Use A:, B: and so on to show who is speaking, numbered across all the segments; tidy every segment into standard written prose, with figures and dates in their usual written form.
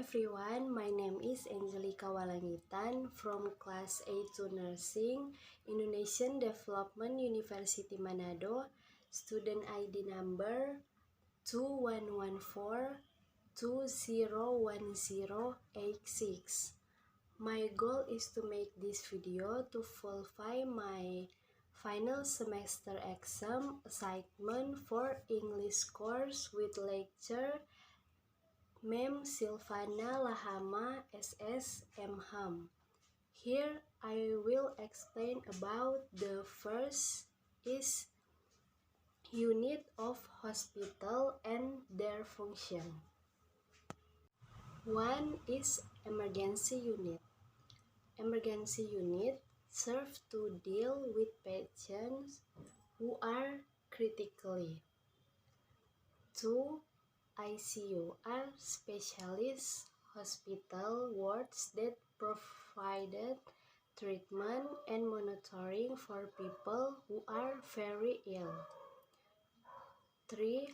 A: everyone, my name is Angelica Walangitan from class 8 Nursing, Indonesian Development University Manado, student ID number 2114-201086. My goal is to make this video to fulfill my final semester exam assignment for English course with lecture Mem Silvana Lahama SS MHAM. Here I will explain about the first is unit of hospital and their function. One is emergency unit. Emergency unit serve to deal with patients who are critically. 2. ICU are specialist hospital wards that provided treatment and monitoring for people who are very ill. 3.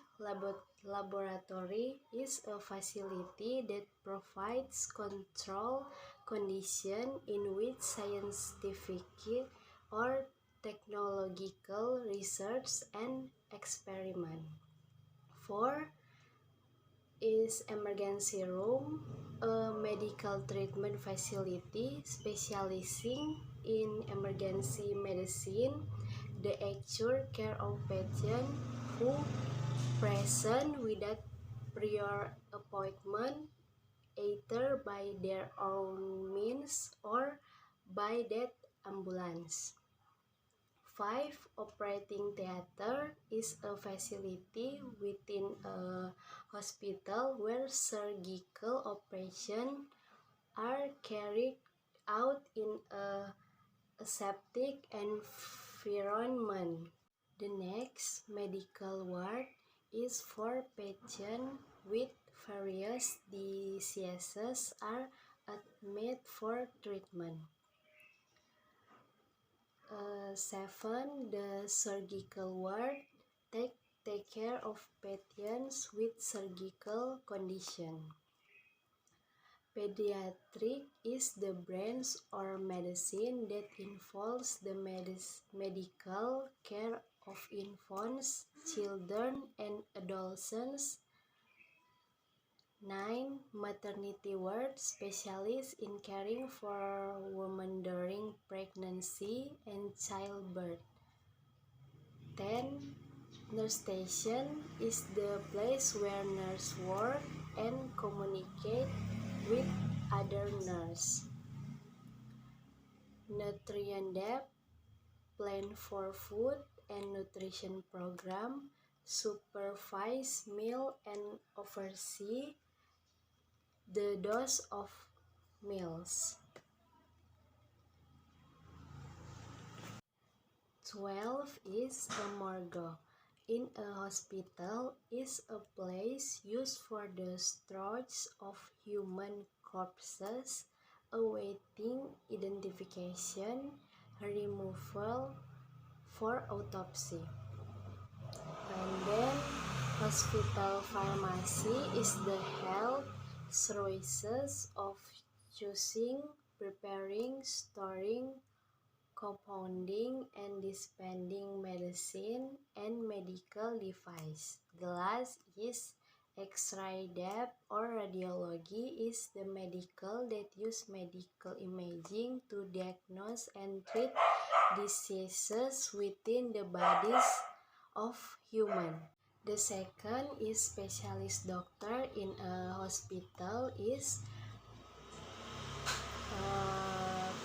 A: Laboratory is a facility that provides control condition in which scientific or technological research and experiment. 4. Is emergency room, a medical treatment facility specializing in emergency medicine, the actual care of patients who present without prior appointment, either by their own means or by that ambulance. 5. Operating theater is a facility within a hospital where surgical operations are carried out in a aseptic environment. The next medical ward is for patients with various diseases are admitted for treatment. 7. The surgical ward take care of patients with surgical condition. Pediatric is the branch or medicine that involves the medical care of infants, children, and adolescents. 9. Maternity ward specialist in caring for women during pregnancy and childbirth. 10. Nurse station is the place where nurses work and communicate with other nurses. Nutrient depth, plan for food and nutrition program, supervise meal and oversee the dose of meals. 12 is a morgue. In a hospital is a place used for the storage of human corpses awaiting identification, removal for autopsy. And then hospital pharmacy is the health services of choosing, preparing, storing, compounding, and dispensing medicine and medical device. The last is X-ray lab or radiology is the medical that use medical imaging to diagnose and treat diseases within the bodies of human. The second is specialist doctor in a hospital is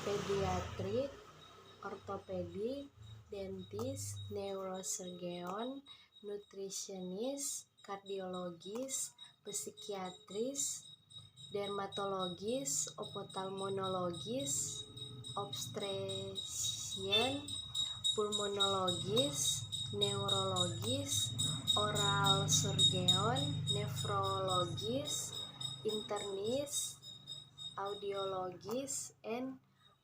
A: pediatric, orthopedic, dentist, neurosurgeon, nutritionist, cardiologist, psikiatris, dermatologist, ophthalmologist, obstetrician, pulmonologist, neurologist, oral surgeon, nephrologist, internist, audiologist, and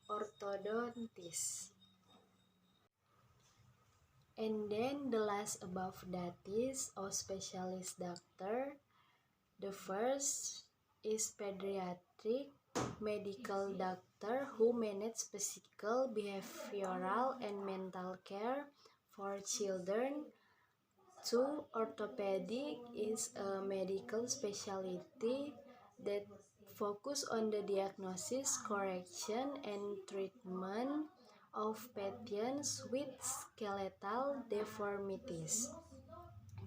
A: orthodontist. And then the last above that is a specialist doctor. The first is pediatric medical doctor who manages physical, behavioral, and mental care for children. 2. Orthopedic is a medical specialty that focus on the diagnosis, correction, and treatment of patients with skeletal deformities.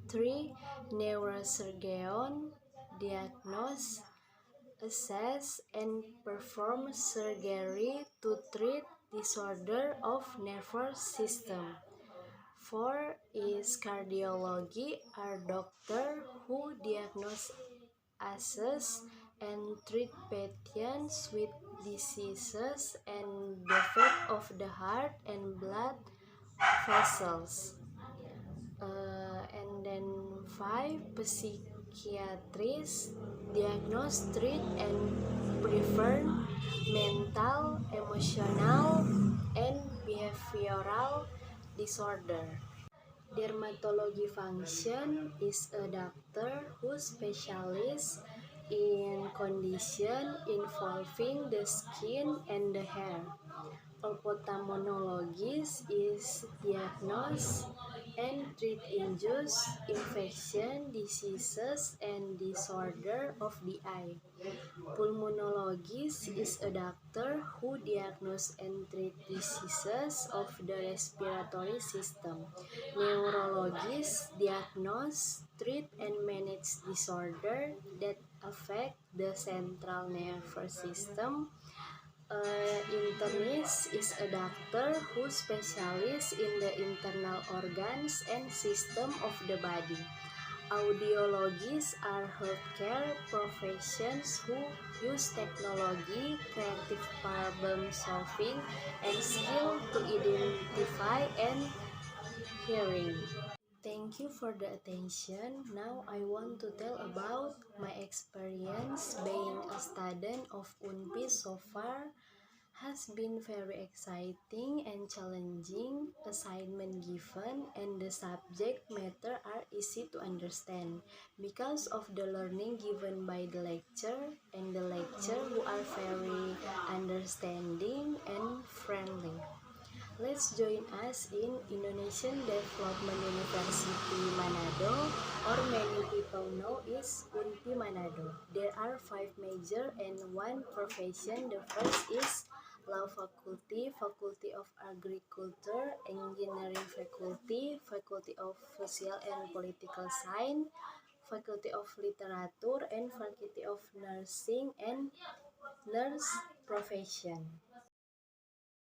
A: 3. Neurosurgeon diagnose, assess, and perform surgery to treat disorder of nervous system. 4 is cardiology, are doctor who diagnose, assess, and treat patients with diseases and defect of the heart and blood vessels. And then 5, psychiatrists diagnose, treat, and prevent mental, emotional, and behavioral disorder. Dermatology function is a doctor who specializes in condition involving the skin and the hair. Ophthalmologist is diagnose and treat injuries, infection, diseases, and disorder of the eye. Pulmonologist is a doctor who diagnose and treat diseases of the respiratory system. Neurologist diagnose, treat, and manage disorder that affect the central nervous system. Internist is a doctor who specializes in the internal organs and system of the body. Audiologists are healthcare professions who use technology, creative problem solving, and skill to identify and hearing. Thank you for the attention. Now I want to tell about my experience being a student of UNPI so far. Has been very exciting and challenging. Assignment given and the subject matter are easy to understand because of the learning given by the lecture and the lecturer who are very understanding and friendly. Let's join us in Indonesian Development University Manado, or many people know is UNPI Manado. There are 5 major and 1 profession. The first is Law Faculty, Faculty of Agriculture, Engineering Faculty, Faculty of Social and Political Science, Faculty of Literature, and Faculty of Nursing and Nurse Profession.